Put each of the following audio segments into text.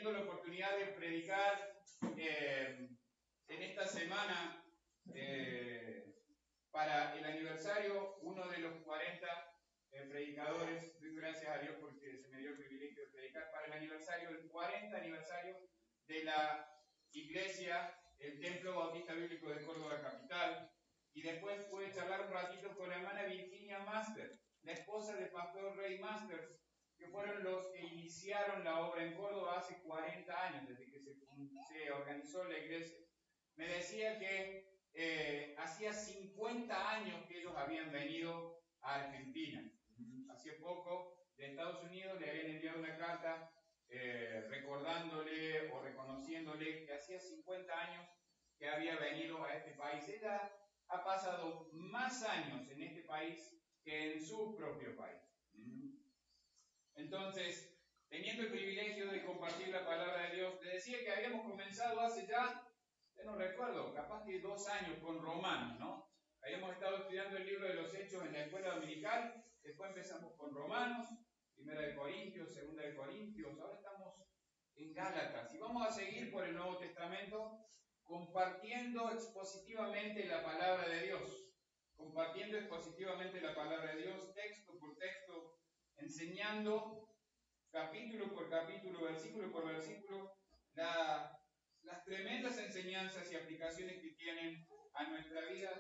teniendo la oportunidad de predicar en esta semana para el aniversario, uno de los 40 predicadores. Doy gracias a Dios porque se me dio el privilegio de predicar para el aniversario, el 40 aniversario de la iglesia, el Templo Bautista Bíblico de Córdoba Capital. Y después pude charlar un ratito con la hermana Virginia Master, la esposa del pastor Ray Masters, que fueron los que iniciaron la obra en Córdoba hace 40 años, desde que se organizó la iglesia. Me decía que hacía 50 años que ellos habían venido a Argentina. Hace poco, de Estados Unidos, le habían enviado una carta recordándole o reconociéndole que hacía 50 años que había venido a este país. Ella ha pasado más años en este país que en su propio país. Entonces, teniendo el privilegio de compartir la palabra de Dios, le decía que habíamos comenzado hace ya no recuerdo, capaz que 2 años con Romanos, ¿no? Habíamos estado estudiando el libro de los Hechos en la escuela dominical, después empezamos con Romanos, 1 de Corintios, 2 de Corintios, ahora estamos en Gálatas y vamos a seguir por el Nuevo Testamento compartiendo expositivamente la palabra de Dios, texto por texto, enseñando capítulo por capítulo, versículo por versículo, las tremendas enseñanzas y aplicaciones que tienen a nuestra vida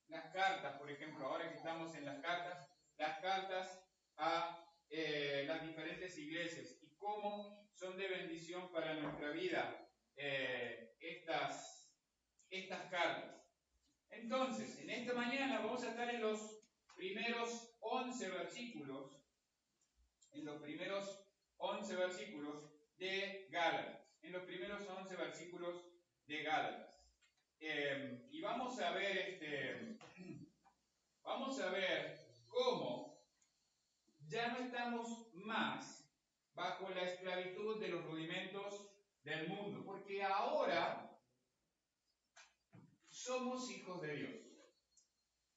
las cartas, por ejemplo, ahora que estamos en las cartas a las diferentes iglesias y cómo son de bendición para nuestra vida estas cartas. Entonces, en esta mañana vamos a estar en los primeros 11 versículos, de Gálatas. Y vamos a ver cómo ya no estamos más bajo la esclavitud de los rudimentos del mundo, porque ahora somos hijos de Dios.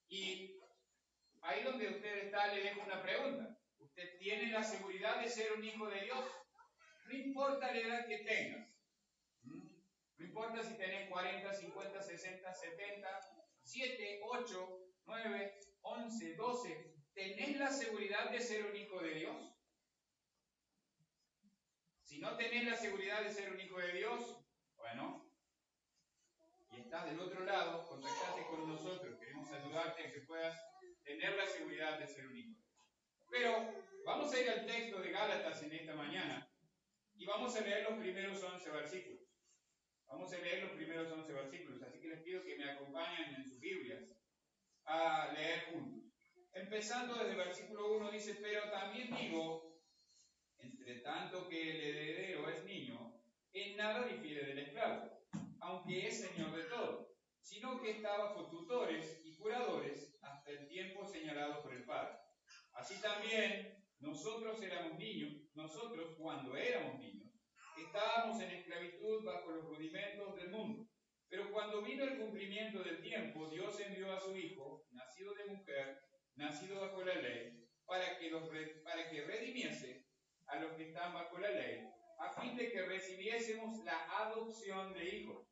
Y ahí donde usted está, le dejo una pregunta. ¿Usted tiene la seguridad de ser un hijo de Dios? No importa la edad que tengas. No importa si tenés 40, 50, 60, 70, 7, 8, 9, 11, 12. ¿Tenés la seguridad de ser un hijo de Dios? Si no tenés la seguridad de ser un hijo de Dios, bueno, y estás del otro lado, contactate con nosotros. Queremos ayudarte a que puedas tener la seguridad de ser un hijo de Dios. Pero vamos a ir al texto de Gálatas en esta mañana y vamos a leer los primeros 11 versículos. Así que les pido que me acompañen en sus Biblias a leer juntos. Empezando desde el versículo 1 dice: pero también digo, entre tanto que el heredero es niño, en nada difiere del esclavo, aunque es señor de todo, sino que está bajo tutores y curadores hasta el tiempo señalado por el Padre. Así también nosotros cuando éramos niños, estábamos en esclavitud bajo los rudimentos del mundo. Pero cuando vino el cumplimiento del tiempo, Dios envió a su Hijo, nacido de mujer, nacido bajo la ley, para que redimiese a los que están bajo la ley, a fin de que recibiésemos la adopción de hijos.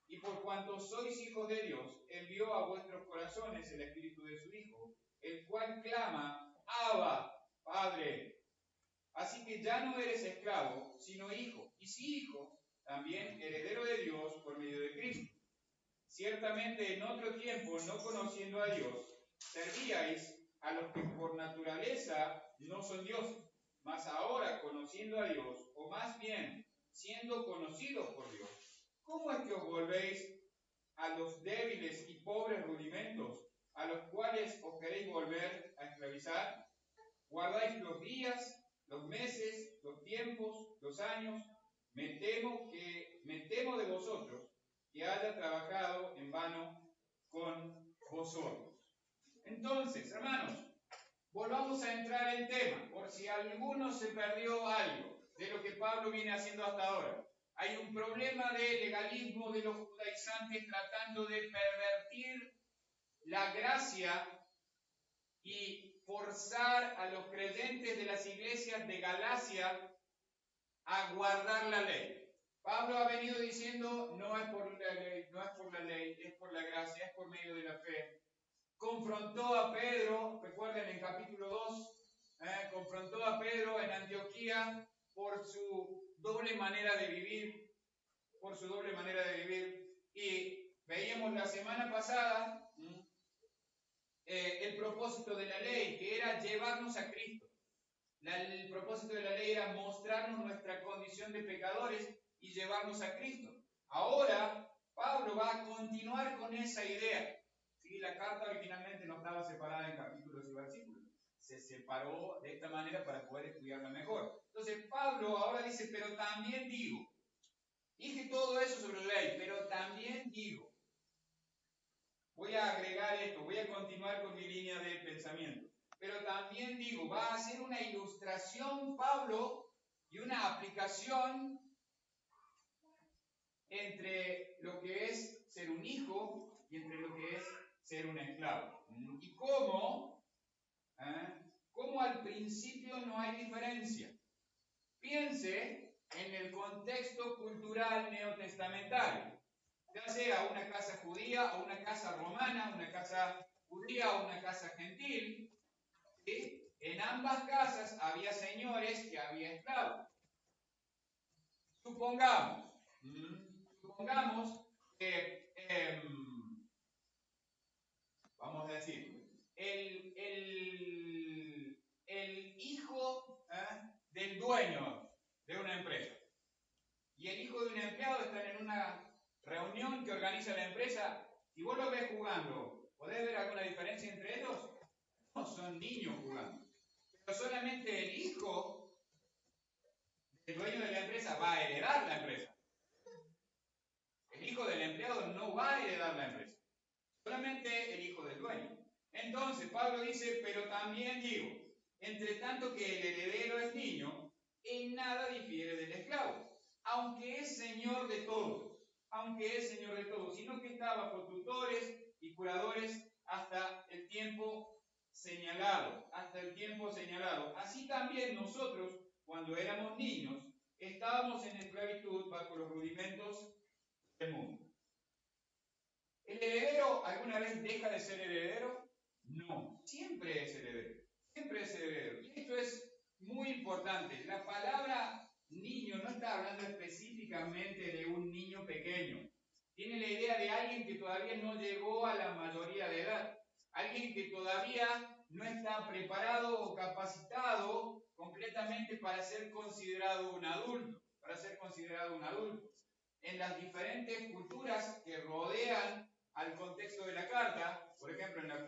Y por cuanto sois hijos de Dios, envió a vuestros corazones el Espíritu de su Hijo, el cual clama: Abba, Padre. Así que ya no eres esclavo, sino hijo, y si hijo, también heredero de Dios por medio de Cristo. Ciertamente en otro tiempo, no conociendo a Dios, servíais a los que por naturaleza no son dioses, mas ahora conociendo a Dios, o más bien siendo conocidos por Dios, ¿cómo es que os volvéis a los débiles y pobres rudimentos, a los cuales os queréis volver a esclavizar? Guardáis los días, los meses, los tiempos, los años. Me temo de vosotros que haya trabajado en vano con vosotros. Entonces, hermanos, volvamos a entrar en tema, por si alguno se perdió algo de lo que Pablo viene haciendo hasta ahora. Hay un problema de legalismo de los judaizantes tratando de pervertir la gracia y forzar a los creyentes de las iglesias de Galacia a guardar la ley. Pablo ha venido diciendo, no es por la ley, no es por la ley, es por la gracia, es por medio de la fe. Confrontó a Pedro, recuerden en capítulo 2, confrontó a Pedro en Antioquía por su doble manera de vivir, y veíamos la semana pasada el propósito de la ley, que era llevarnos a Cristo. El propósito de la ley era mostrarnos nuestra condición de pecadores y llevarnos a Cristo. Ahora, Pablo va a continuar con esa idea. ¿Sí? La carta originalmente no estaba separada en capítulos y versículos. Se separó de esta manera para poder estudiarla mejor. Entonces, Pablo ahora dice, pero también digo. Dije todo eso sobre la ley, pero también digo. Voy a agregar esto, voy a continuar con mi línea de pensamiento. Pero también digo, va a hacer una ilustración Pablo y una aplicación entre lo que es ser un hijo y entre lo que es ser un esclavo. Y cómo al principio no hay diferencia. Piense en el contexto cultural neotestamentario, ya sea una casa judía o una casa romana, una casa judía o una casa gentil, ¿sí? En ambas casas había señores y había esclavos. Supongamos que, vamos a decir, el hijo del dueño de una empresa y el hijo de un empleado están en una reunión que organiza la empresa y vos lo ves jugando. ¿Podés ver alguna diferencia entre ellos? No son niños jugando. Pero solamente el hijo del dueño de la empresa va a heredar la empresa. El hijo del empleado no va a heredar la empresa. Solamente el hijo del dueño. Entonces, Pablo dice, pero también digo, entre tanto que el heredero es niño, en nada difiere del esclavo, aunque es señor de todos, sino que está bajo tutores y curadores hasta el tiempo señalado, Así también nosotros, cuando éramos niños, estábamos en esclavitud bajo los rudimentos del mundo. ¿El heredero alguna vez deja de ser heredero? No, siempre es heredero. Y esto es muy importante. La palabra niño no está hablando específicamente de un niño pequeño. Tiene la idea de alguien que todavía no llegó a la mayoría de edad. Alguien que todavía no está preparado o capacitado completamente para ser considerado un adulto. En las diferentes culturas que rodean al contexto de la carta, por ejemplo, en la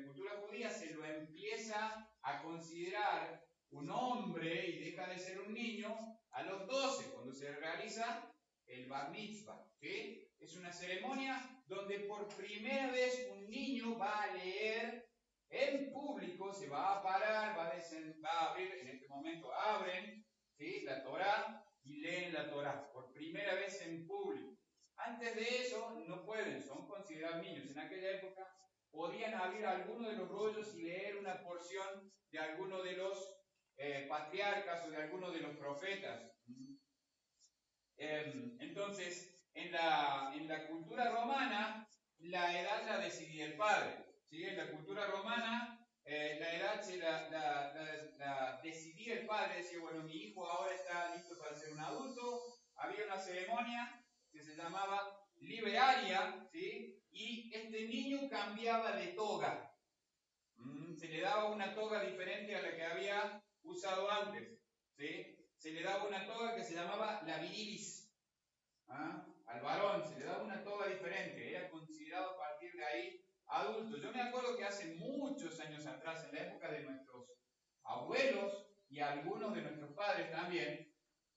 cultura judía se lo empieza a considerar un hombre y deja de ser un niño a los 12, cuando se realiza el bar mitzvah, ¿sí? Es una ceremonia donde por primera vez un niño va a leer en público, se va a parar, va a abrir, en este momento abren, ¿sí? La Torá y leen la Torá, por primera vez en público. Antes de eso no pueden, son considerados niños. En aquella época podían abrir alguno de los rollos y leer una porción de alguno de los patriarcas o de alguno de los profetas. Entonces, en la cultura romana, la edad la decidía el padre. ¿Sí? En la cultura romana, la edad la decidía el padre. Decía, bueno, mi hijo ahora está listo para ser un adulto. Había una ceremonia que se llamaba liberaria, ¿sí? Y este niño cambiaba de toga. Se le daba una toga diferente a la que había usado antes, ¿sí? Se le daba una toga que se llamaba la virilis. Al varón se le daba una toga diferente, era considerado a partir de ahí adulto. Yo me acuerdo que hace muchos años atrás, en la época de nuestros abuelos y algunos de nuestros padres también,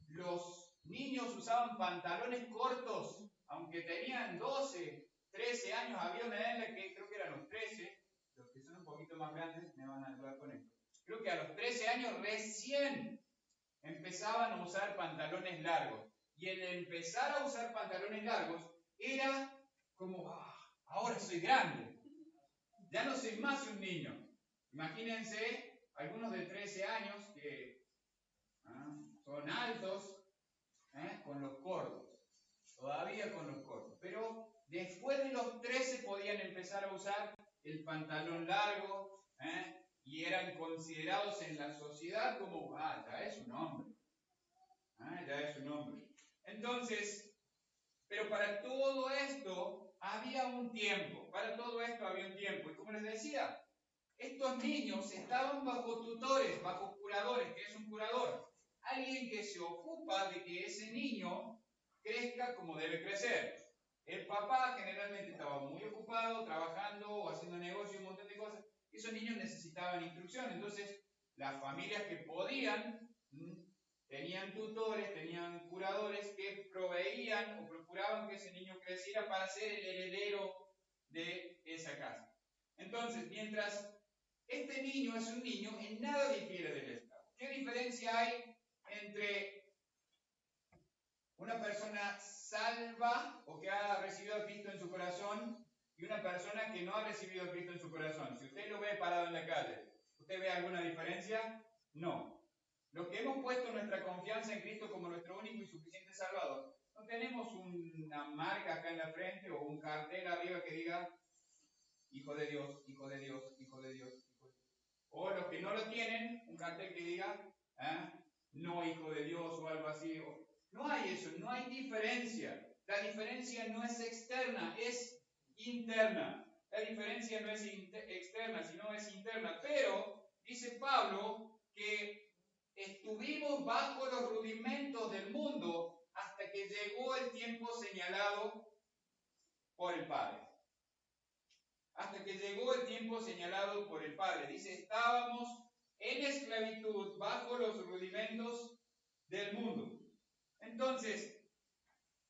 los niños usaban pantalones cortos, aunque tenían 12, 13 años. Había una edad en la que creo que eran los 13, los que son un poquito más grandes me van a ayudar con esto. Creo que a los 13 años recién empezaban a usar pantalones largos. Y el empezar a usar pantalones largos era como, ahora soy grande, ya no soy más un niño. Imagínense algunos de 13 años que son altos, con los cortos, todavía con los cortos, pero después de los 13 podían empezar a usar el pantalón largo, y eran considerados en la sociedad como, ya es un hombre, ya es un hombre. Entonces, pero para todo esto había un tiempo, y como les decía, estos niños estaban bajo tutores, bajo curadores. ¿Qué es un curador? Alguien que se ocupa de que ese niño crezca como debe crecer. El papá generalmente estaba muy ocupado, trabajando o haciendo negocio, un montón de cosas. Esos niños necesitaban instrucción. Entonces, las familias que podían, tenían tutores, tenían curadores que proveían o procuraban que ese niño creciera para ser el heredero de esa casa. Entonces, mientras este niño es un niño, en nada difiere del esclavo. ¿Qué diferencia hay entre una persona salva o que ha recibido a Cristo en su corazón y una persona que no ha recibido a Cristo en su corazón? Si usted lo ve parado en la calle, ¿usted ve alguna diferencia? No. Los que hemos puesto nuestra confianza en Cristo como nuestro único y suficiente Salvador, no tenemos una marca acá en la frente o un cartel arriba que diga Hijo de Dios, Hijo de Dios, Hijo de Dios. O los que no lo tienen, un cartel que diga, no Hijo de Dios o algo así. No hay eso, no hay diferencia. La diferencia no es externa, es interna. La diferencia no es externa, sino es interna. Pero dice Pablo que estuvimos bajo los rudimentos del mundo hasta que llegó el tiempo señalado por el Padre. Hasta que llegó el tiempo señalado por el Padre. Dice, estábamos en esclavitud bajo los rudimentos del mundo. Entonces,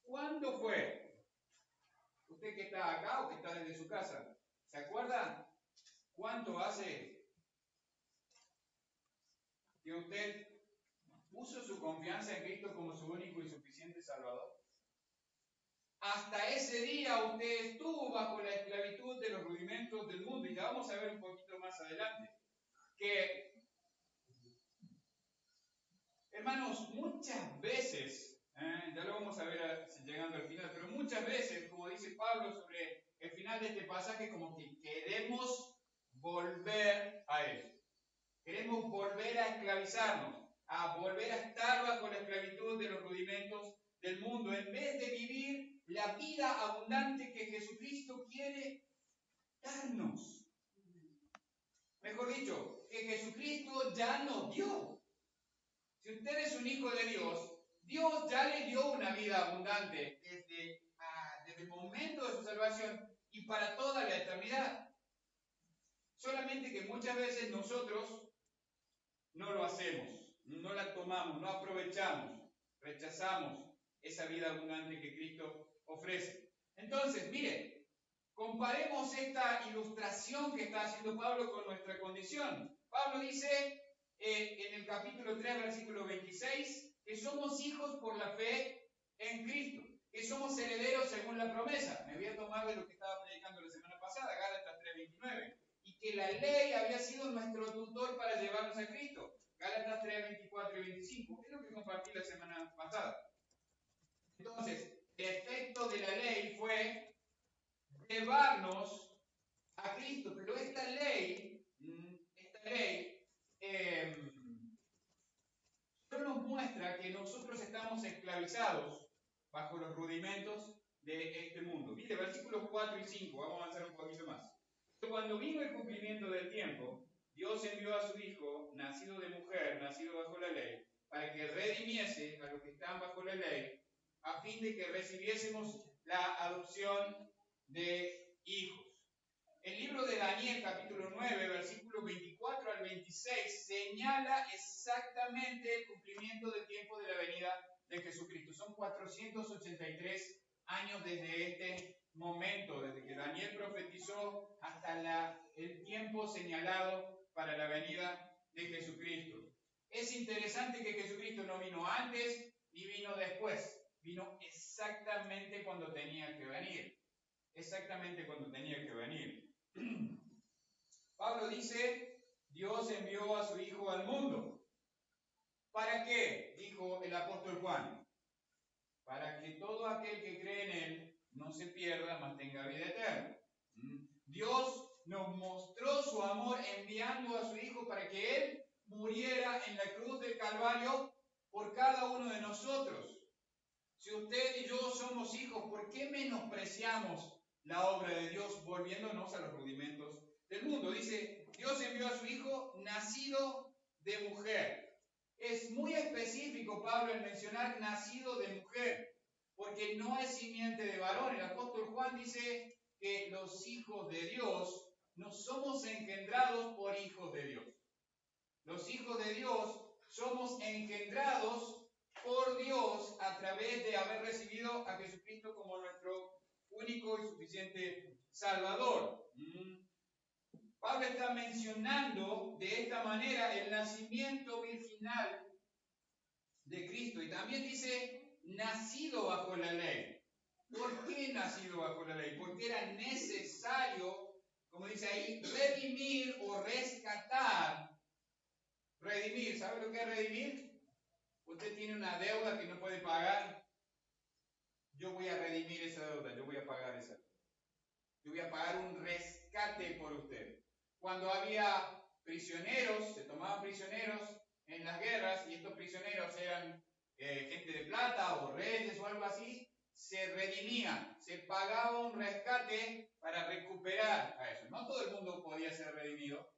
¿cuándo fue? Usted que está acá o que está desde su casa, ¿se acuerda cuánto hace que usted puso su confianza en Cristo como su único y suficiente Salvador? Hasta ese día usted estuvo bajo la esclavitud de los rudimentos del mundo, y ya vamos a ver un poquito más adelante que, hermanos, muchas veces, ya lo vamos a ver llegando al final, pero muchas veces, como dice Pablo sobre el final de este pasaje, como que queremos volver a eso. Queremos volver a esclavizarnos, a volver a estar bajo la esclavitud de los rudimentos del mundo, en vez de vivir la vida abundante que Jesucristo quiere darnos. Mejor dicho, que Jesucristo ya nos dio. Si usted es un hijo de Dios, Dios ya le dio una vida abundante desde el momento de su salvación y para toda la eternidad. Solamente que muchas veces nosotros no lo hacemos, no la tomamos, no aprovechamos, rechazamos esa vida abundante que Cristo ofrece. Entonces, mire, comparemos esta ilustración que está haciendo Pablo con nuestra condición. Pablo dice en el capítulo 3, versículo 26, que somos hijos por la fe en Cristo, que somos herederos según la promesa. Me voy a tomar de lo que estaba predicando la semana pasada, Gálatas 3:29, y que la ley había sido nuestro tutor para llevarnos a Cristo. Gálatas 3:24 y 25, es lo que compartí la semana pasada. Entonces, el efecto de la ley fue llevarnos a Cristo, pero esta ley solo nos muestra que nosotros estamos esclavizados bajo los rudimentos de este mundo. Mire, versículos 4 y 5, vamos a avanzar un poquito más. Cuando vino el cumplimiento del tiempo, Dios envió a su Hijo, nacido de mujer, nacido bajo la ley, para que redimiese a los que están bajo la ley, a fin de que recibiésemos la adopción de hijos. El libro de Daniel, capítulo 9, versículos 24 al 26, señala exactamente el cumplimiento del tiempo de la venida de Jesucristo. Son 483 años desde este momento, desde que Daniel profetizó hasta el tiempo señalado para la venida de Jesucristo. Es interesante que Jesucristo no vino antes ni vino después, vino exactamente cuando tenía que venir. Exactamente cuando tenía que venir. Pablo dice, Dios envió a su Hijo al mundo. ¿Para qué? Dijo el apóstol Juan. para que todo aquel que cree en Él no se pierda, mas tenga vida eterna. Dios nos mostró su amor enviando a su Hijo para que Él muriera en la cruz del Calvario por cada uno de nosotros. Si usted y yo somos hijos, ¿por qué menospreciamos la obra de Dios volviéndonos a los rudimentos del mundo? Dice, Dios envió a su Hijo nacido de mujer. Es muy específico, Pablo, en mencionar nacido de mujer, porque no es simiente de varón. El apóstol Juan dice que los hijos de Dios no somos engendrados por hijos de Dios. Los hijos de Dios somos engendrados por Dios a través de haber recibido a Jesucristo como nuestro único y suficiente Salvador. Pablo está mencionando de esta manera el nacimiento virginal de Cristo y también dice nacido bajo la ley. ¿Por qué nacido bajo la ley? Porque era necesario, como dice ahí, redimir o rescatar. Redimir, ¿sabe lo que es redimir? Usted tiene una deuda que no puede pagar. Yo voy a redimir esa deuda, yo voy a pagar esa deuda. Yo voy a pagar un rescate por usted. Cuando había prisioneros, se tomaban prisioneros en las guerras y estos prisioneros eran gente de plata o reyes o algo así, se redimían, se pagaba un rescate para recuperar a eso. No todo el mundo podía ser redimido.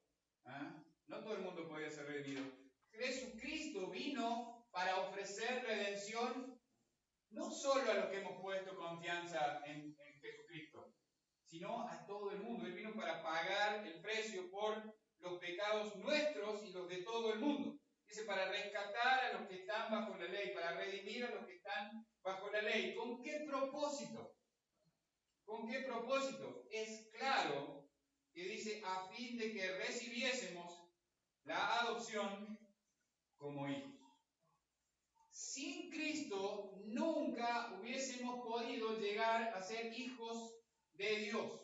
No todo el mundo podía ser redimido. Jesucristo vino para ofrecer redención no solo a los que hemos puesto confianza en Jesucristo, sino a todo el mundo. Él vino para pagar el precio por los pecados nuestros y los de todo el mundo. Dice, para rescatar a los que están bajo la ley, para redimir a los que están bajo la ley. ¿Con qué propósito? ¿Con qué propósito? Es claro que dice, a fin de que recibiésemos la adopción como hijos. Sin Cristo nunca hubiésemos podido llegar a ser hijos de Dios.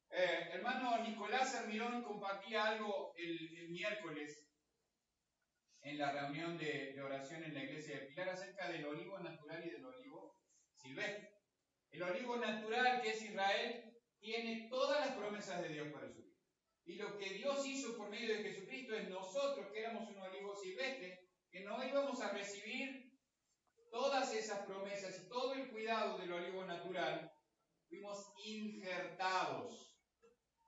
Hermano Nicolás Armirón compartía algo el miércoles en la reunión de oración en la iglesia de Pilar acerca del olivo natural y del olivo silvestre. El olivo natural, que es Israel, tiene todas las promesas de Dios para su vida. Y lo que Dios hizo por medio de Jesucristo es nosotros, que éramos un olivo silvestre, que no íbamos a recibir todas esas promesas y todo el cuidado del olivo natural, fuimos injertados.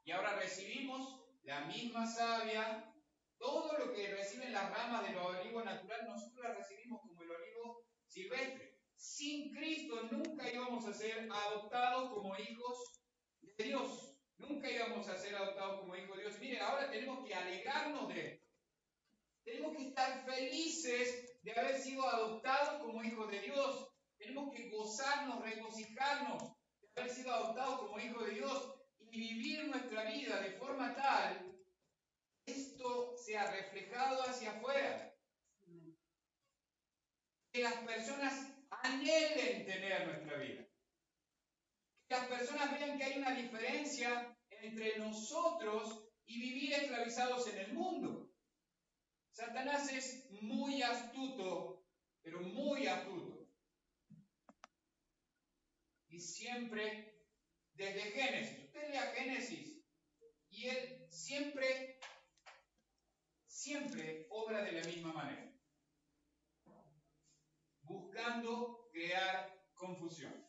Y ahora recibimos la misma savia, todo lo que reciben las ramas del olivo natural, nosotros las recibimos como el olivo silvestre. Sin Cristo nunca íbamos a ser adoptados como hijos de Dios. Nunca íbamos a ser adoptados como hijos de Dios. Mire, ahora tenemos que alegrarnos de esto. Tenemos que estar felices de haber sido adoptados como hijos de Dios. Tenemos que gozarnos, regocijarnos de haber sido adoptados como hijos de Dios y vivir nuestra vida de forma tal que esto sea reflejado hacia afuera. Que las personas anhelen tener nuestra vida. Que las personas vean que hay una diferencia entre nosotros y vivir esclavizados en el mundo. Satanás es muy astuto, pero muy astuto. Y siempre, desde Génesis, usted lea Génesis, y él siempre obra de la misma manera. Buscando crear confusión.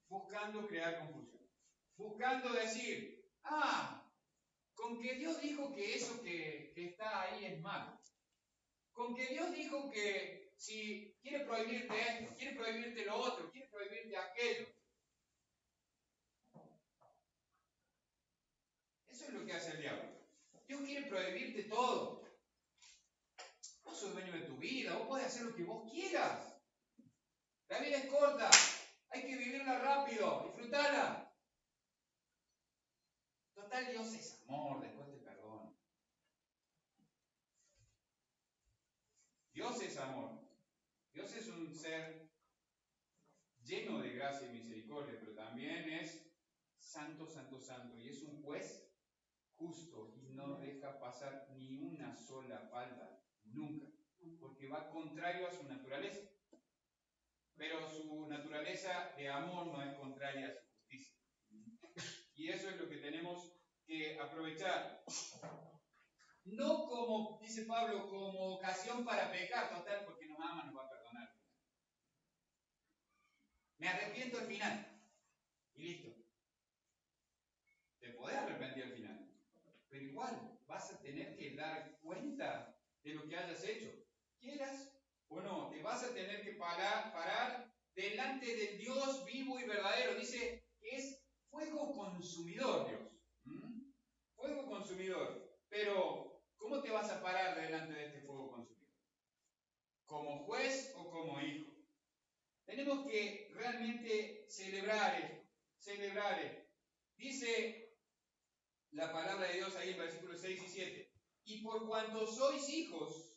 Buscando crear confusión. Buscando decir, con que Dios dijo que eso que está ahí es malo. Con que Dios dijo que si quiere prohibirte esto, quiere prohibirte lo otro, quiere prohibirte aquello. Eso es lo que hace el diablo. Dios quiere prohibirte todo. Vos sos dueño de tu vida, vos podés hacer lo que vos quieras. La vida es corta, hay que vivirla rápido, disfrutala. Total, Dios es amor, después te perdona. Dios es amor. Dios es un ser lleno de gracia y misericordia, pero también es santo, santo, santo. Y es un juez justo y no deja pasar ni una sola falta, nunca, porque va contrario a su naturaleza. pero su naturaleza de amor no es contraria a su justicia. Y eso es lo que tenemos que aprovechar. No como, dice Pablo, como ocasión para pecar, total, porque nos ama, nos va a perdonar. Me arrepiento al final. Y listo. Te podés arrepentir al final. Pero igual vas a tener que dar cuenta de lo que hayas hecho. Quieras o no, te vas a tener que parar delante del Dios vivo y verdadero. Dice que es fuego consumidor, Dios. Fuego consumidor. Pero, ¿cómo te vas a parar delante de este fuego consumidor? ¿Como juez o como hijo? Tenemos que realmente celebrar esto. Celebrar esto. Dice la palabra de Dios ahí en versículos 6 y 7. Y por cuanto sois hijos,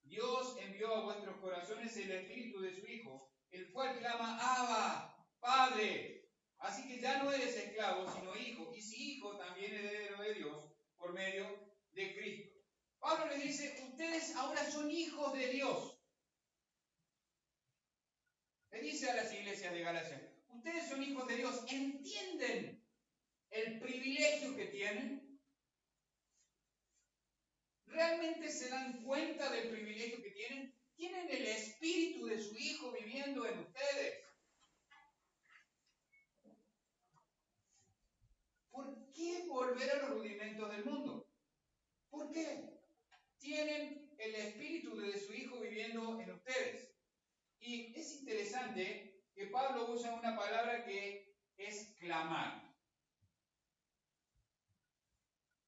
Dios envió a vuestros corazones el espíritu de su Hijo, el cual clama, Abba, Padre. Así que ya no eres esclavo, sino hijo. Y si hijo, también heredero de Dios por medio de Cristo. Pablo les dice, ustedes ahora son hijos de Dios. Le dice a las iglesias de Galacia, ustedes son hijos de Dios, ¿entienden el privilegio que tienen? ¿Realmente se dan cuenta del privilegio que tienen? Tienen el espíritu de su Hijo viviendo en ustedes. ¿Por qué volver a los rudimentos del mundo? ¿Por qué? Tienen el espíritu de su Hijo viviendo en ustedes. Y es interesante que Pablo usa una palabra que es clamar.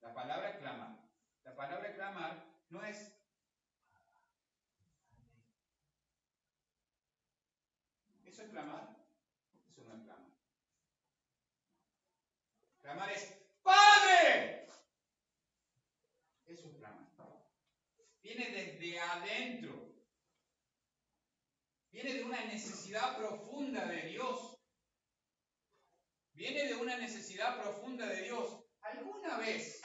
La palabra clamar. La palabra clamar no es ¿eso es clamar? Eso no es clamar. Clamar es ¡Padre! Eso es clamar. Viene desde adentro. Viene de una necesidad profunda de Dios. Viene de una necesidad profunda de Dios. ¿Alguna vez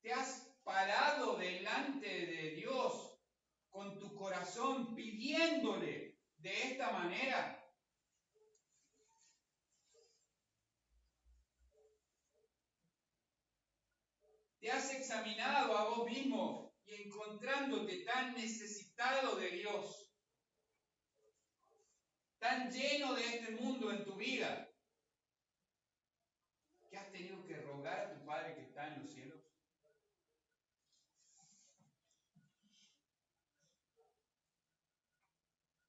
te has parado delante de Dios con tu corazón pidiéndole de esta manera? ¿Te has examinado a vos mismo y encontrándote tan necesitado de Dios, tan lleno de este mundo en tu vida, que has tenido que rogar a tu Padre que está en los cielos?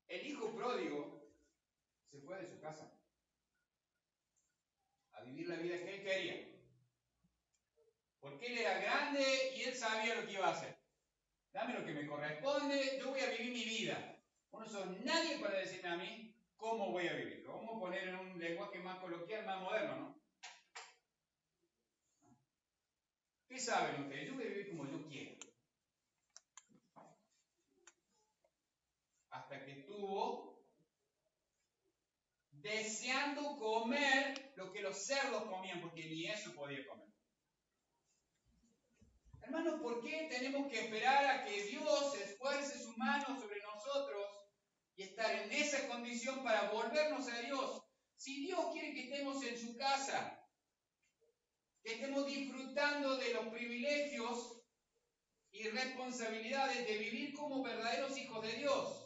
El hijo pródigo se fue de su casa a vivir la vida que él quería. Porque él era grande y él sabía lo que iba a hacer. Dame lo que me corresponde, yo voy a vivir mi vida. Vos no sos nadie para decirme a mí cómo voy a vivir. Lo vamos a poner en un lenguaje más coloquial, más moderno, ¿no? ¿Qué saben ustedes? Yo voy a vivir como yo quiero. Hasta que estuvo deseando comer lo que los cerdos comían, porque ni eso podía comer. Hermanos, ¿por qué tenemos que esperar a que Dios esfuerce su mano sobre nosotros y estar en esa condición para volvernos a Dios? Si Dios quiere que estemos en su casa, que estemos disfrutando de los privilegios y responsabilidades de vivir como verdaderos hijos de Dios.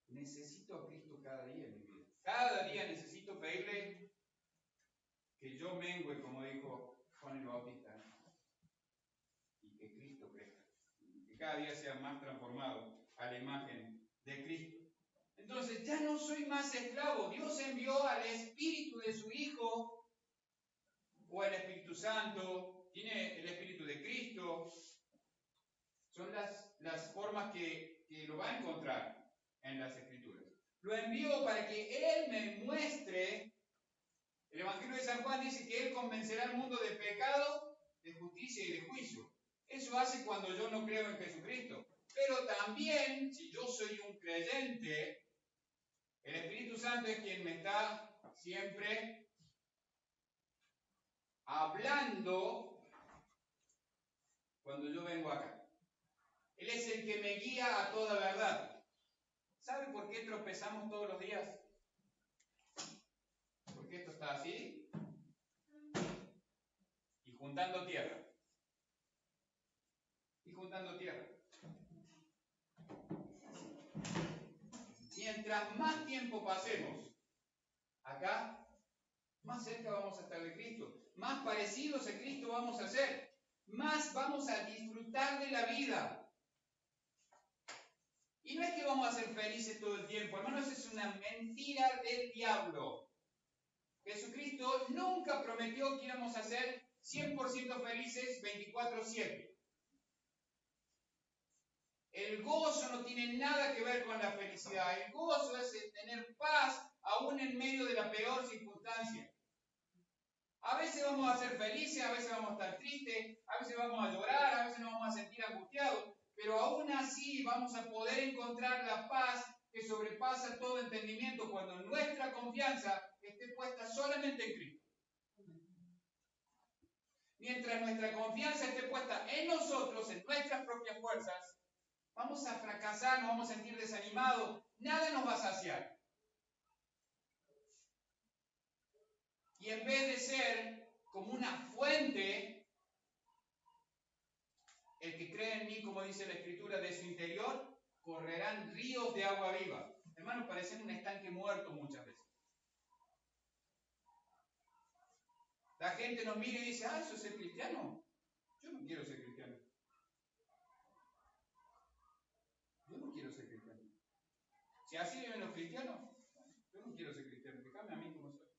Necesito a Cristo cada día en mi vida. Cada día necesito pedirle que yo mengüe, como dijo Juan el Bautista, y que Cristo crezca. Que cada día sea más transformado a la imagen de Cristo. Entonces ya no soy más esclavo. Dios envió al Espíritu de su Hijo, o al Espíritu Santo, tiene el Espíritu de Cristo. Son las formas que lo va a encontrar en las Escrituras. Lo envió para que Él me muestre. El Evangelio de San Juan dice que Él convencerá al mundo de pecado, de justicia y de juicio. Eso hace cuando yo no creo en Jesucristo. Pero también, si yo soy un creyente, el Espíritu Santo es quien me está siempre hablando cuando yo vengo acá. Él es el que me guía a toda verdad. ¿Sabe por qué tropezamos todos los días? Porque esto está así y juntando tierra. Y juntando tierra. Mientras más tiempo pasemos acá, más cerca vamos a estar de Cristo, más parecidos a Cristo vamos a ser, más vamos a disfrutar de la vida. Y no es que vamos a ser felices todo el tiempo, hermanos, es una mentira del diablo. Jesucristo nunca prometió que íbamos a ser 100% felices 24/7. El gozo no tiene nada que ver con la felicidad. El gozo es el tener paz aún en medio de la peor circunstancia. A veces vamos a ser felices, a veces vamos a estar tristes, a veces vamos a llorar, a veces nos vamos a sentir angustiados, pero aún así vamos a poder encontrar la paz que sobrepasa todo entendimiento cuando nuestra confianza esté puesta solamente en Cristo. Mientras nuestra confianza esté puesta en nosotros, en nuestras propias fuerzas, vamos a fracasar, nos vamos a sentir desanimados, nada nos va a saciar. Y en vez de ser como una fuente, el que cree en mí, como dice la Escritura, de su interior, correrán ríos de agua viva. Hermanos, parecen un estanque muerto muchas veces. La gente nos mira y dice, ¿eso es ser cristiano? Yo no quiero ser cristiano. Yo no quiero ser cristiano. Si así viven los cristianos, yo no quiero ser cristiano. Déjame a mí como soy.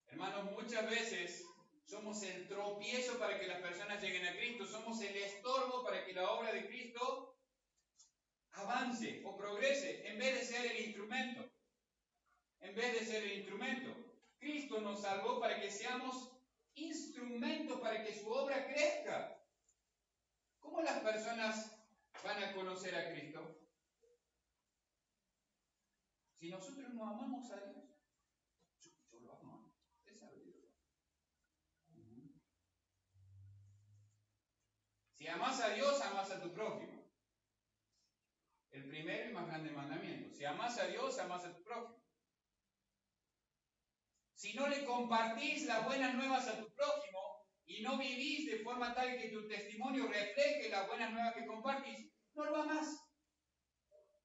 Hermanos, muchas veces somos el tropiezo para que las personas lleguen a Cristo. Somos el estorbo para que la obra de Cristo avance o progrese, en vez de ser el instrumento. En vez de ser el instrumento. Cristo nos salvó para que seamos instrumentos para que su obra crezca. ¿Cómo las personas van a conocer a Cristo? Si nosotros no amamos a Dios. Yo lo amo. Usted sabe que yo lo amo. Si amas a Dios, amas a tu prójimo. El primero y más grande mandamiento. Si amas a Dios, amas a tu prójimo. Si no le compartís las buenas nuevas a tu prójimo y no vivís de forma tal que tu testimonio refleje las buenas nuevas que compartís, no lo amás.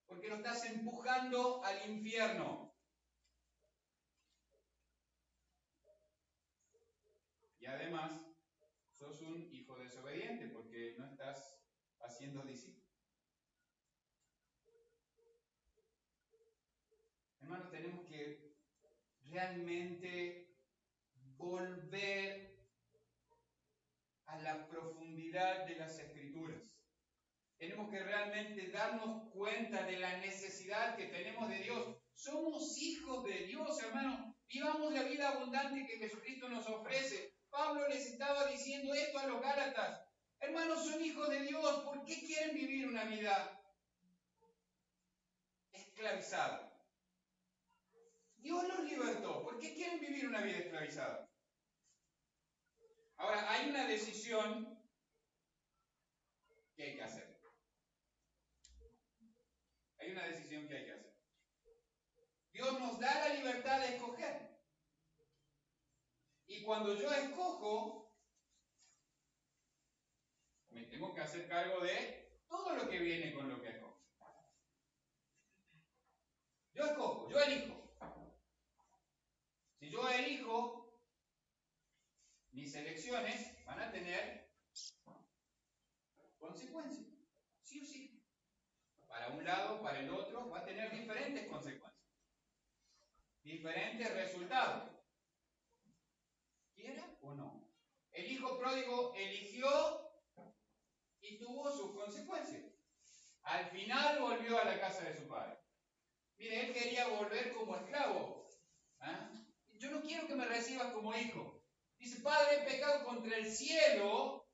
Porque lo estás empujando al infierno. Y además, sos un hijo desobediente porque no estás haciendo discípulos. Hermanos, tenemos que realmente volver a la profundidad de las Escrituras. Tenemos que realmente darnos cuenta de la necesidad que tenemos de Dios. Somos hijos de Dios, hermanos. Vivamos la vida abundante que Jesucristo nos ofrece. Pablo les estaba diciendo esto a los Gálatas. Hermanos, son hijos de Dios. ¿Por qué quieren vivir una vida esclavizada? Dios los libertó. ¿Por qué quieren vivir una vida esclavizada? Ahora, hay una decisión que hay que hacer. Hay una decisión que hay que hacer. Dios nos da la libertad de escoger. Y cuando yo escojo, me tengo que hacer cargo de todo lo que viene con lo que escojo. Yo escojo, yo elijo. Si yo elijo, mis elecciones van a tener consecuencias, sí o sí. Para un lado, para el otro, va a tener diferentes consecuencias. Diferentes resultados. ¿Quiera o no? El hijo pródigo eligió y tuvo sus consecuencias. Al final volvió a la casa de su padre. Mire, él quería volver como esclavo. Yo no quiero que me recibas como hijo. Dice, Padre, he pecado contra el cielo.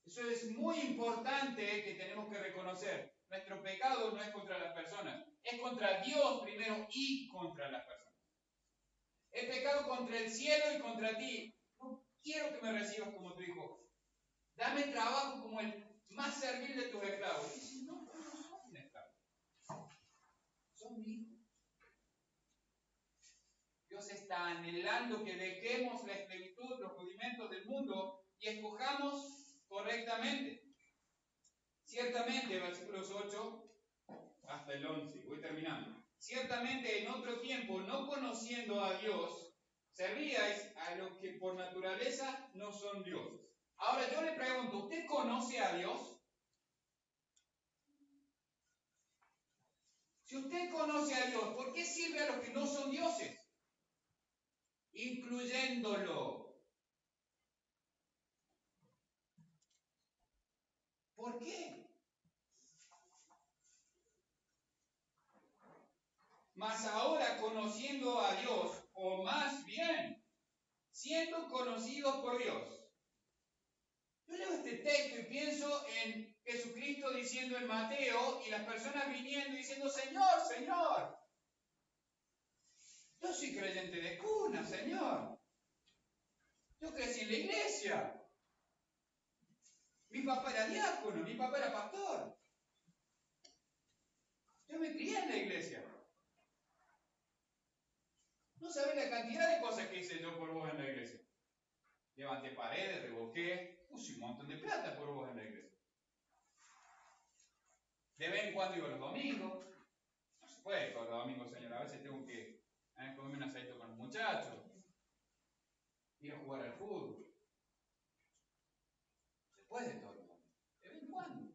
Eso es muy importante que tenemos que reconocer. Nuestro pecado no es contra las personas, es contra Dios primero y contra las personas. He pecado contra el cielo y contra ti. No quiero que me recibas como tu hijo. Dame trabajo como el más servil de tus esclavos. Y dice, no, no son un esclavo. Son mi hijo. Dios está anhelando que dejemos la esclavitud, los rudimentos del mundo y escojamos correctamente. Ciertamente, versículos 8 hasta el 11, voy terminando. Ciertamente en otro tiempo, no conociendo a Dios, servíais a los que por naturaleza no son dioses. Ahora yo le pregunto, ¿usted conoce a Dios? Si usted conoce a Dios, ¿por qué sirve a los que no son dioses? Incluyéndolo. ¿Por qué? Mas ahora conociendo a Dios, o más bien, siendo conocidos por Dios. Yo leo este texto y pienso en Jesucristo diciendo en Mateo y las personas viniendo y diciendo, Señor, Señor, yo soy creyente de cuna, Señor. Yo crecí en la iglesia. Mi papá era diácono, mi papá era pastor. Yo me crié en la iglesia. No sabés la cantidad de cosas que hice yo por vos en la iglesia. Levanté paredes, revoqué, puse un montón de plata por vos en la iglesia. De vez en cuando iba los domingos. No se puede todos los domingos, señor. A veces tengo que comerme un aceite con los muchachos. Ir a jugar al fútbol. Se puede todos los domingos. De vez en cuando.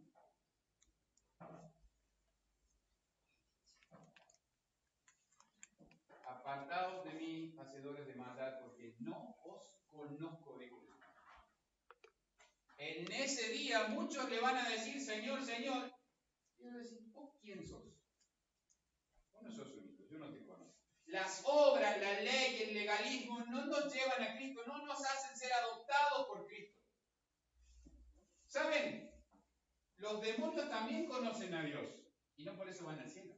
Apartaos de mí, hacedores de maldad, porque no os conozco, dijo Jesús. En ese día muchos le van a decir, Señor, Señor. Y van a decir, ¿vos quién sos? Vos no sos un hijo, yo no te conozco. Las obras, la ley, el legalismo no nos llevan a Cristo, no nos hacen ser adoptados por Cristo. ¿Saben? Los demonios también conocen a Dios y no por eso van al cielo.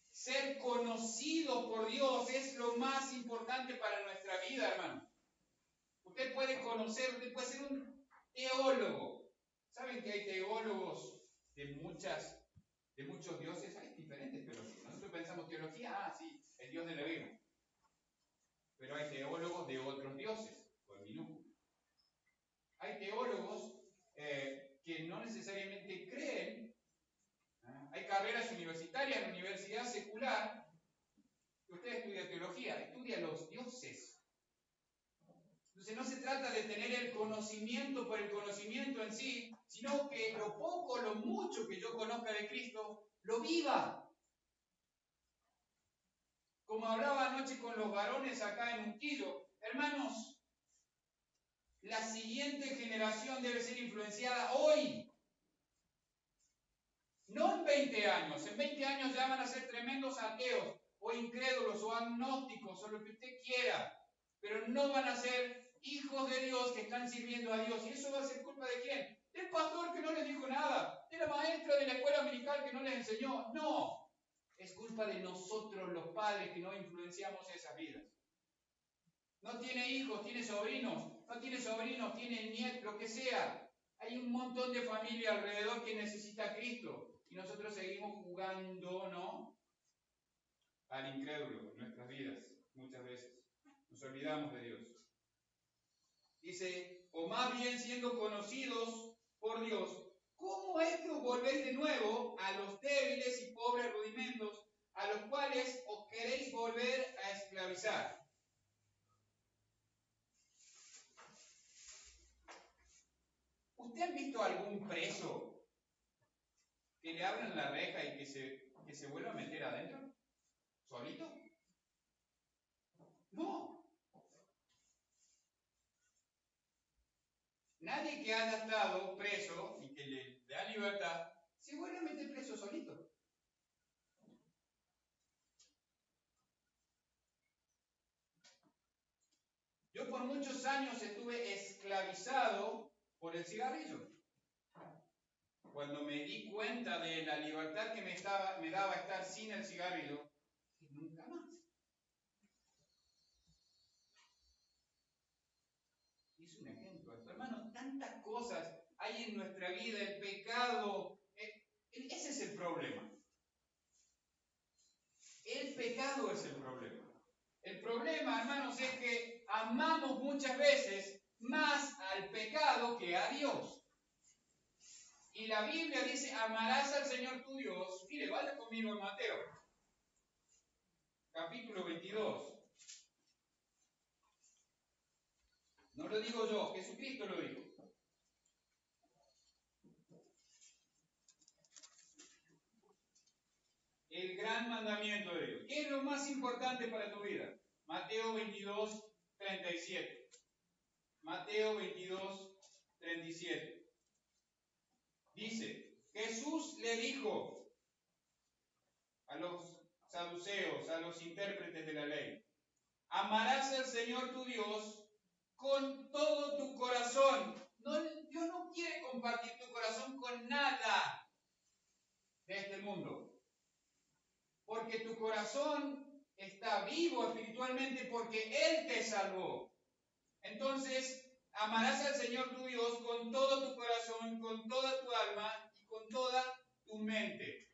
Ser conocido por Dios es lo más importante para nuestra vida, hermano. Usted puede conocer, usted puede ser un teólogo. ¿Saben que hay teólogos de muchos dioses? Hay diferentes teologías. Nosotros pensamos teología, sí, el Dios de la Biblia. Pero hay teólogos de otros dioses, con minúscula. Hay teólogos que no necesariamente creen. Hay carreras universitarias en la universidad secular. Usted estudia teología, estudia los dioses. Entonces no se trata de tener el conocimiento por el conocimiento en sí, sino que lo poco, lo mucho que yo conozca de Cristo, lo viva. Como hablaba anoche con los varones acá en Unquillo, hermanos, la siguiente generación debe ser influenciada hoy. No en 20 años. En 20 años ya van a ser tremendos ateos, o incrédulos, o agnósticos, o lo que usted quiera. Pero no van a ser hijos de Dios que están sirviendo a Dios. ¿Y eso va a ser culpa de quién? Del pastor que no les dijo nada, de la maestra de la escuela dominical que no les enseñó. No. Es culpa de nosotros los padres que no influenciamos esas vidas. No tiene hijos, tiene sobrinos. No tiene sobrinos, tiene nietos, lo que sea. Hay un montón de familia alrededor que necesita a Cristo. Y nosotros seguimos jugando, ¿no? Al incrédulo en nuestras vidas, muchas veces. Nos olvidamos de Dios. Dice, o más bien siendo conocidos por Dios, ¿cómo es que os volvéis de nuevo a los débiles y pobres rudimentos a los cuales os queréis volver a esclavizar? ¿Usted ha visto algún preso que le abran la reja y que se vuelva a meter adentro? ¿Solito? No. Nadie que haya estado preso y que le da libertad, se vuelve a meter preso solito. Yo por muchos años estuve esclavizado por el cigarrillo. cuando me di cuenta de la libertad que me daba estar sin el cigarrillo, que nunca más. Es un ejemplo. Hermanos, tantas cosas hay en nuestra vida, el pecado. Ese es el problema. El pecado es el problema. El problema, hermanos, es que amamos muchas veces más al pecado que a Dios. Y la Biblia dice, amarás al Señor tu Dios. Mire, vaya conmigo en Mateo, capítulo 22. No lo digo yo, Jesucristo lo dijo. El gran mandamiento de Dios. ¿Qué es lo más importante para tu vida? Mateo 22, 37. Mateo 22, 37. Dice, Jesús le dijo a los saduceos, a los intérpretes de la ley, amarás al Señor tu Dios con todo tu corazón. Dios no quiere compartir tu corazón con nada de este mundo. Porque tu corazón está vivo espiritualmente porque Él te salvó. Entonces, amarás al Señor tu Dios con todo tu corazón, con toda tu alma y con toda tu mente.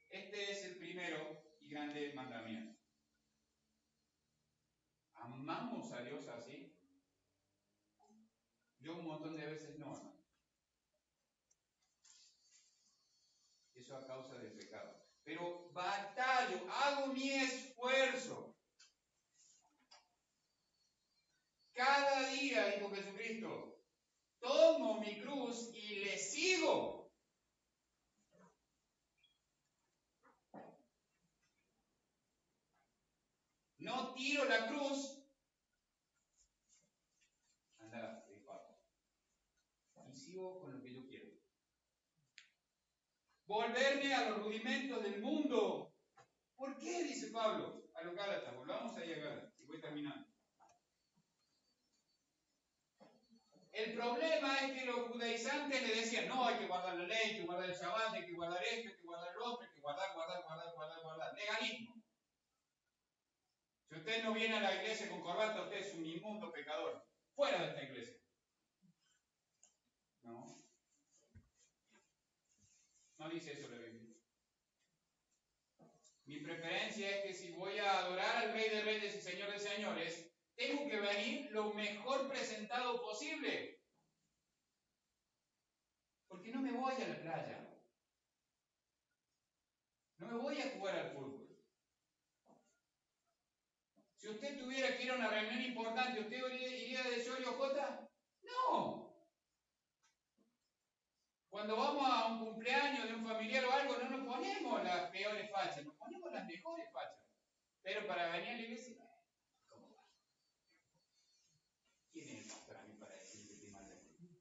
Este es el primero y grande mandamiento. ¿Amamos a Dios así? Yo un montón de veces no, hermano. Eso a causa del pecado. Pero batallo, hago mi esfuerzo. Cada día, dijo Jesucristo, tomo mi cruz y le sigo. No tiro la cruz. Anda, y sigo con lo que yo quiero. Volverme a los rudimentos del mundo. ¿Por qué? Dice Pablo a los Gálatas. Volvamos ahí a Gálatas y voy terminando. El problema es que los judaizantes le decían, no, hay que guardar la ley, hay que guardar el Shabbat, hay que guardar esto, hay que guardar lo otro, hay que guardar. Legalismo. Si usted no viene a la iglesia con corbata, usted es un inmundo pecador. Fuera de esta iglesia. No. No dice eso la Biblia. Mi preferencia es que si voy a adorar al Rey de Reyes y Señor de Señores, tengo que venir lo mejor presentado posible. Porque no me voy a la playa. No me voy a jugar al fútbol. Si usted tuviera que ir a una reunión importante, ¿usted iría de Yorio J? No. Cuando vamos a un cumpleaños de un familiar o algo, no nos ponemos las peores fachas, nos ponemos las mejores fachas. Pero para venir a la iglesia, ¿cómo va? ¿Quién es para mí para decirle que mal de mí?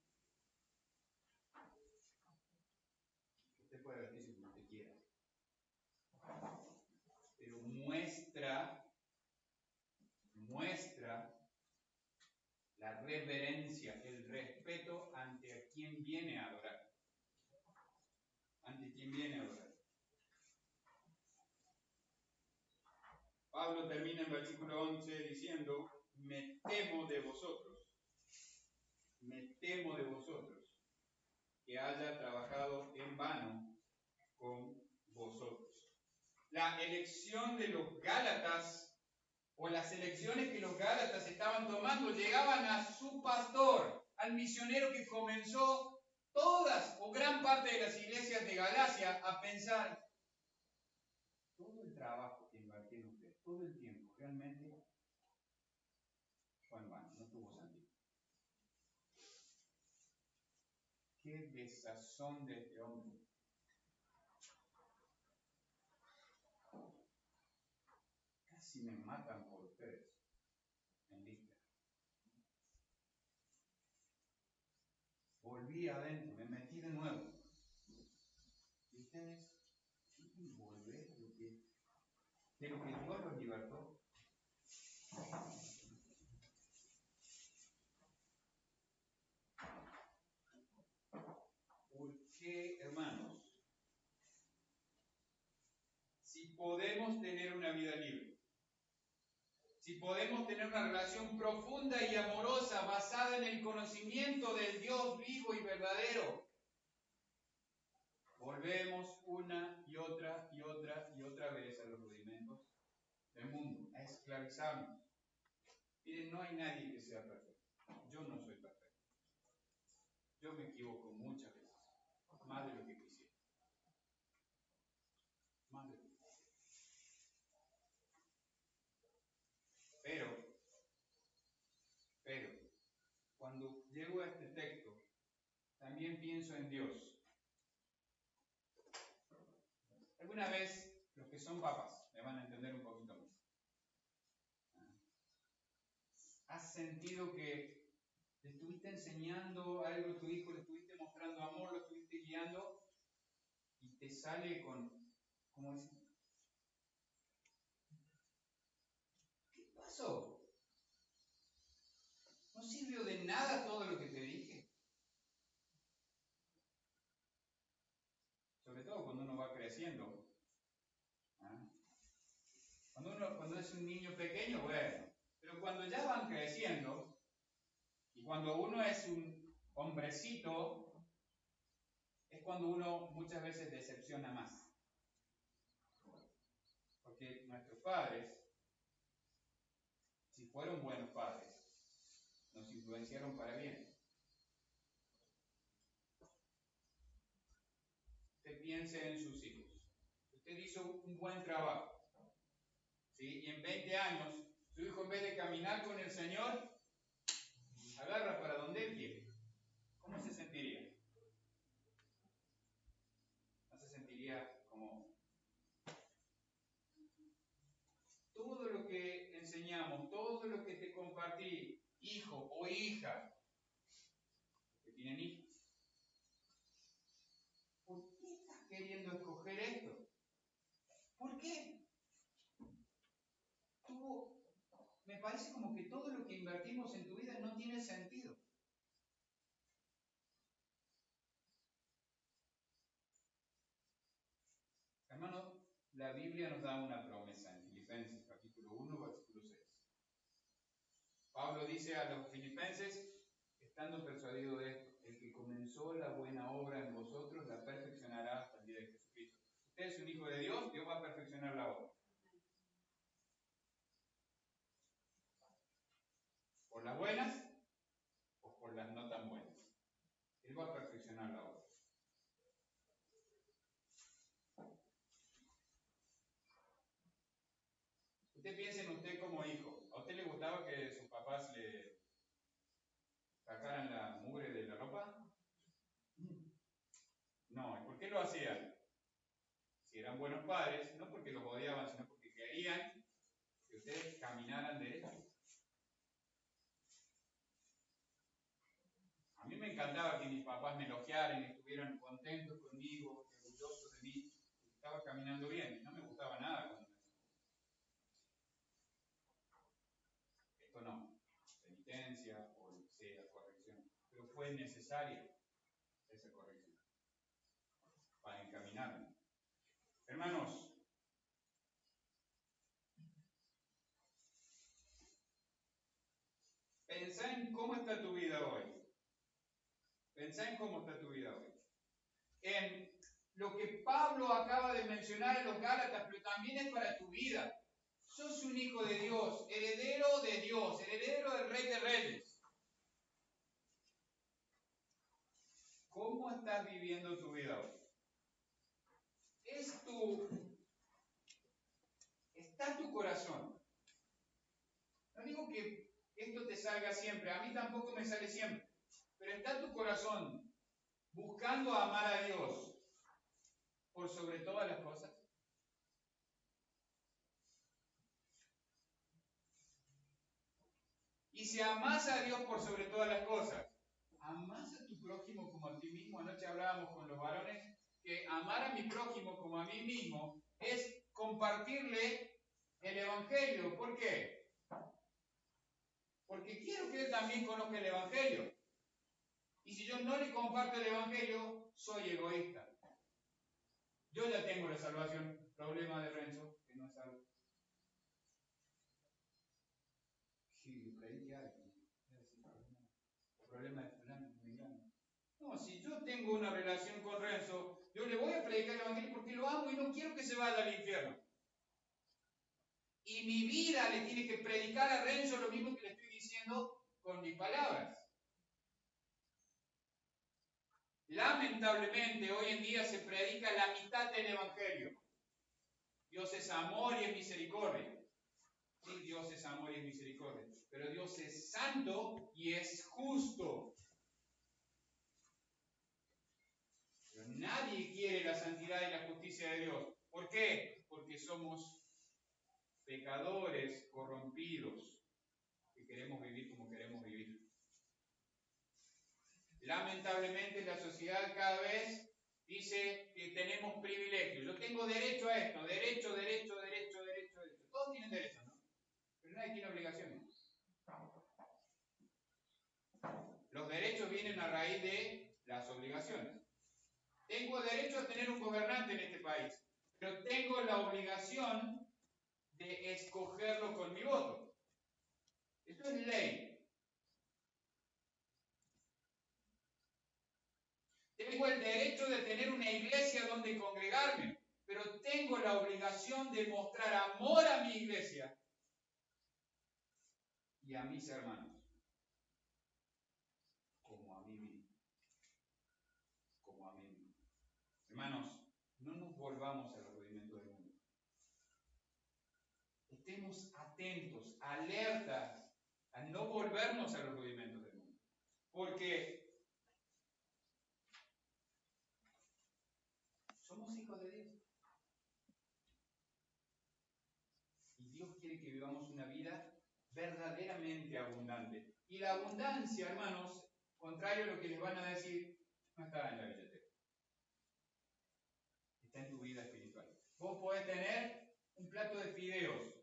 Usted puede vestirse como usted quiera. Pero muestra la reverencia, el respeto ante a quien viene a adorar. Ante quien viene a adorar. Pablo termina en versículo 11 diciendo, me temo de vosotros, que haya trabajado en vano con vosotros. La elección de los Gálatas, o las elecciones que los Gálatas estaban tomando, llegaban a su pastor, al misionero que comenzó todas o gran parte de las iglesias de Galacia a pensar, todo el trabajo que invirtió en usted, todo el tiempo, realmente fue en vano, no tuvo sentido. Qué desazón de este hombre. Casi me matan por ustedes en Listra. Volví adentro, me metí de nuevo. ¿Y ustedes quieren volver de lo que Dios los libertó? que, hermanos, si podemos tener una vida libre, si podemos tener una relación profunda y amorosa basada en el conocimiento del Dios vivo y verdadero, volvemos una y otra y otra y otra vez a los rudimentos del mundo, a esclavizarnos. Miren, no hay nadie que sea perfecto. Yo no soy perfecto. Yo me equivoco muchas veces, más de lo que quisiera. Más de lo que quisiera. Pero, cuando llego a este texto, también pienso en Dios. Alguna vez, los que son papás me van a entender un poquito más. ¿Has sentido que le estuviste enseñando algo a tu hijo, le estuviste mostrando amor, lo estuviste guiando y te sale con, como decir, ¿qué pasó? ¿No sirvió de nada todo lo que te dije? Sobre todo cuando uno va creciendo. Cuando es un niño pequeño, bueno, pero cuando ya van creciendo y cuando uno es un hombrecito, es cuando uno muchas veces decepciona más. Porque nuestros padres, si fueron buenos padres, nos influenciaron para bien. Usted piense en sus hijos. Usted hizo un buen trabajo, ¿sí? Y en 20 años, su hijo en vez de caminar con el Señor, agarra para donde él quiere. ¿Cómo se sentiría? ¿No se sentiría como... Todo lo que enseñamos, todo lo que te compartí, hijo o hija, que tienen hijos, ¿por qué estás queriendo escoger esto? ¿Por qué? Me parece como que todo lo que invertimos en tu vida no tiene sentido. Hermano, la Biblia nos da una promesa en Filipenses capítulo 1, versículo 6. Pablo dice a los filipenses, estando persuadido de esto, el que comenzó la buena obra en vosotros la perfeccionará hasta el día de Jesucristo. Usted es un hijo de Dios, Dios va a perfeccionar la obra. ¿Por las buenas o por las no tan buenas? Él va a perfeccionar la obra. Usted piensa en usted como hijo. ¿A usted le gustaba que sus papás le sacaran la mugre de la ropa? No, ¿y por qué lo hacían? Si eran buenos padres, no porque los odiaban, sino porque querían que ustedes caminaran derecho. A mí me encantaba que mis papás me elogiaran y estuvieran contentos conmigo, orgullosos de mí, porque estaba caminando bien. No me gustaba nada cuando me decían. Esto no, penitencia o lo que sea, corrección. Pero fue necesaria esa corrección para encaminarme. Hermanos, pensá en cómo está tu vida hoy. Pensá en cómo está tu vida hoy. En lo que Pablo acaba de mencionar en los Gálatas, pero también es para tu vida. Sos un hijo de Dios, heredero del Rey de Reyes. ¿Cómo estás viviendo tu vida hoy? ¿Está tu corazón? No digo que esto te salga siempre, a mí tampoco me sale siempre, pero ¿está tu corazón buscando amar a Dios por sobre todas las cosas? Y si amás a Dios por sobre todas las cosas, ¿amás a tu prójimo como a ti mismo? Anoche hablábamos con los varones que amar a mi prójimo como a mí mismo es compartirle el Evangelio. ¿Por qué? Porque quiero que él también conozca el Evangelio. Y si yo no le comparto el Evangelio, soy egoísta. Yo ya tengo la salvación. Problema de Renzo, que no es algo. Sí, predique a alguien. Problema de fulano, mengano. No, si yo tengo una relación con Renzo, yo le voy a predicar el evangelio porque lo amo y no quiero que se vaya al infierno. Y mi vida le tiene que predicar a Renzo lo mismo que le estoy diciendo con mis palabras. Lamentablemente, hoy en día se predica la mitad del evangelio. Dios es amor y es misericordia. Sí, Dios es amor y es misericordia. Pero Dios es santo y es justo. Pero nadie quiere la santidad y la justicia de Dios. ¿Por qué? Porque somos pecadores corrompidos que queremos vivir como queremos vivir. Lamentablemente la sociedad cada vez dice que tenemos privilegios. Yo tengo derecho a esto, derecho. Todos tienen derecho, ¿no? Pero nadie tiene obligaciones. Los derechos vienen a raíz de las obligaciones. Tengo derecho a tener un gobernante en este país, pero tengo la obligación de escogerlo con mi voto. Esto es ley. Tengo el derecho de tener una iglesia donde congregarme, pero tengo la obligación de mostrar amor a mi iglesia y a mis hermanos, como a mí mismo. Como a mí mismo. Hermanos, no nos volvamos a los rudimentos del mundo. Estemos atentos, alertas, a no volvernos a los rudimentos del mundo. Porque somos hijos de Dios. Y Dios quiere que vivamos una vida verdaderamente abundante. Y la abundancia, hermanos, contrario a lo que les van a decir, no está en la billetera. Está en tu vida espiritual. Vos podés tener un plato de fideos,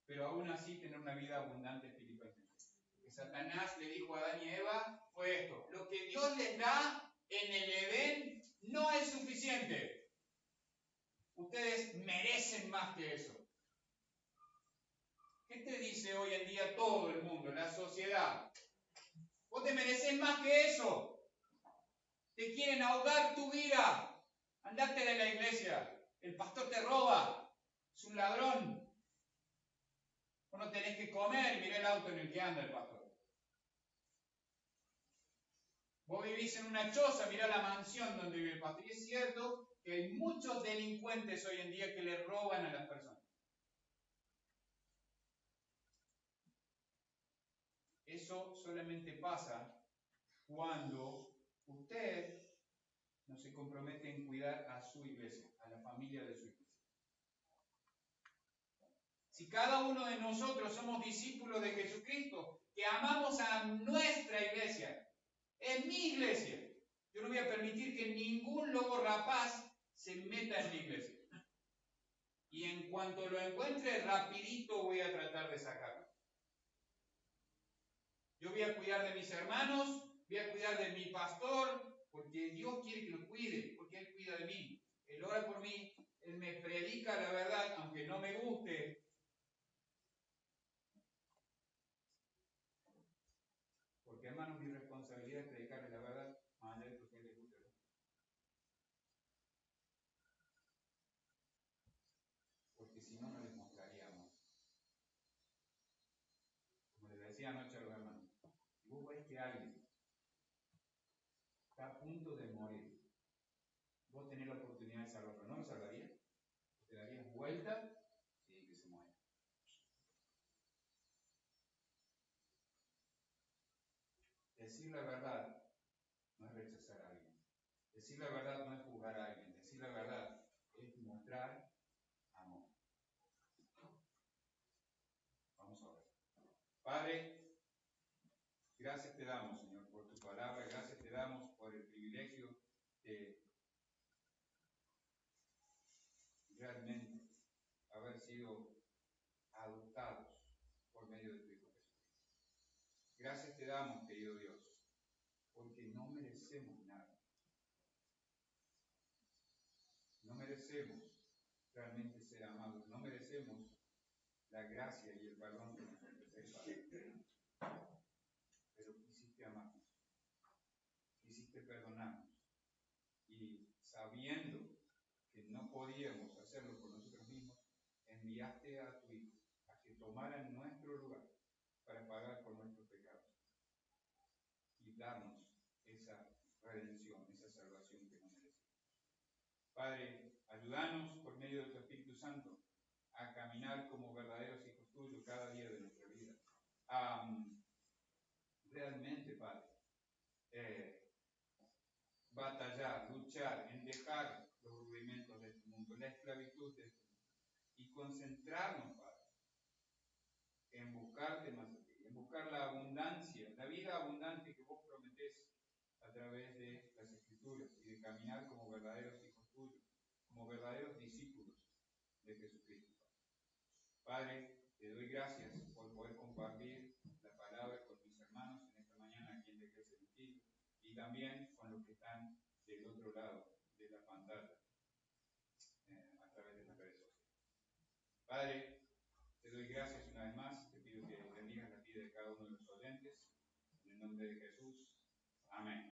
pero aún así tener una vida abundante espiritualmente. Lo que Satanás le dijo a Adán y Eva fue esto: lo que Dios les da en el Edén no es suficiente. Ustedes merecen más que eso. ¿Qué te dice hoy en día todo el mundo, la sociedad? Vos te mereces más que eso. Te quieren ahogar tu vida. Andate de la iglesia. El pastor te roba. Es un ladrón. Vos no tenés que comer y mirá el auto en el que anda el pastor. Vos vivís en una choza, mirá la mansión donde vive el pastor. Y es cierto que hay muchos delincuentes hoy en día que le roban a las personas. Eso solamente pasa cuando usted no se compromete en cuidar a su iglesia, a la familia de su iglesia. Si cada uno de nosotros somos discípulos de Jesucristo, que amamos a nuestra iglesia, es mi iglesia, yo no voy a permitir que ningún lobo rapaz se meta en mi iglesia. Y en cuanto lo encuentre, rapidito voy a tratar de sacarlo. Yo voy a cuidar de mis hermanos, voy a cuidar de mi pastor, porque Dios quiere que lo cuide, porque Él cuida de mí. Él ora por mí, Él me predica la verdad, aunque no me guste. Porque, hermanos, mi responsabilidad es predicarles la verdad, más allá de lo que les guste. Porque si no, no les mostraríamos. Como les decía anoche a los hermanos, si vos ves que alguien está a punto de morir, vos tenés la oportunidad de salvarlo, ¿no lo salvarías? ¿Te darías vuelta? Sí, que se muera. Decir la verdad no es rechazar a alguien. Decir la verdad no es juzgar a alguien. Decir la verdad es mostrar amor. Vamos a ver. Padre, gracias te damos, Señor, por tu palabra. Gracias te damos por el privilegio de realmente haber sido adoptados por medio de tu Hijo Jesucristo. Gracias te damos, querido Dios, porque no merecemos nada. merecemos realmente ser amados, no merecemos la gracia y el perdón que nos ofrece, Padre. Pero quisiste amarnos, quisiste perdonarnos, y sabiendo que no podíamos hacerlo por nosotros mismos, enviaste a tu Hijo a que tomara nuestro lugar para pagar por nuestros pecados y darnos esa redención, esa salvación que nos merecemos. Padre, ayúdanos por medio de tu Espíritu Santo a caminar como verdaderos hijos tuyos cada día de nuestra vida. Realmente, Padre, batallar, luchar en dejar los rudimentos de este mundo, la esclavitud de este mundo, y concentrarnos, Padre, en buscarte más a ti, en buscar la abundancia, la vida abundante que vos prometés a través de las Escrituras, y de caminar como verdaderos hijos tuyos, como verdaderos discípulos de Jesucristo. Padre, te doy gracias por poder compartir la palabra con mis hermanos en esta mañana aquí en la Iglesia de Tiro, y también con los que están del otro lado de la pantalla, a través de las redes sociales. Padre, te doy gracias una vez más, te pido que bendigas la vida de cada uno de los oyentes, en el nombre de Jesús. Amén.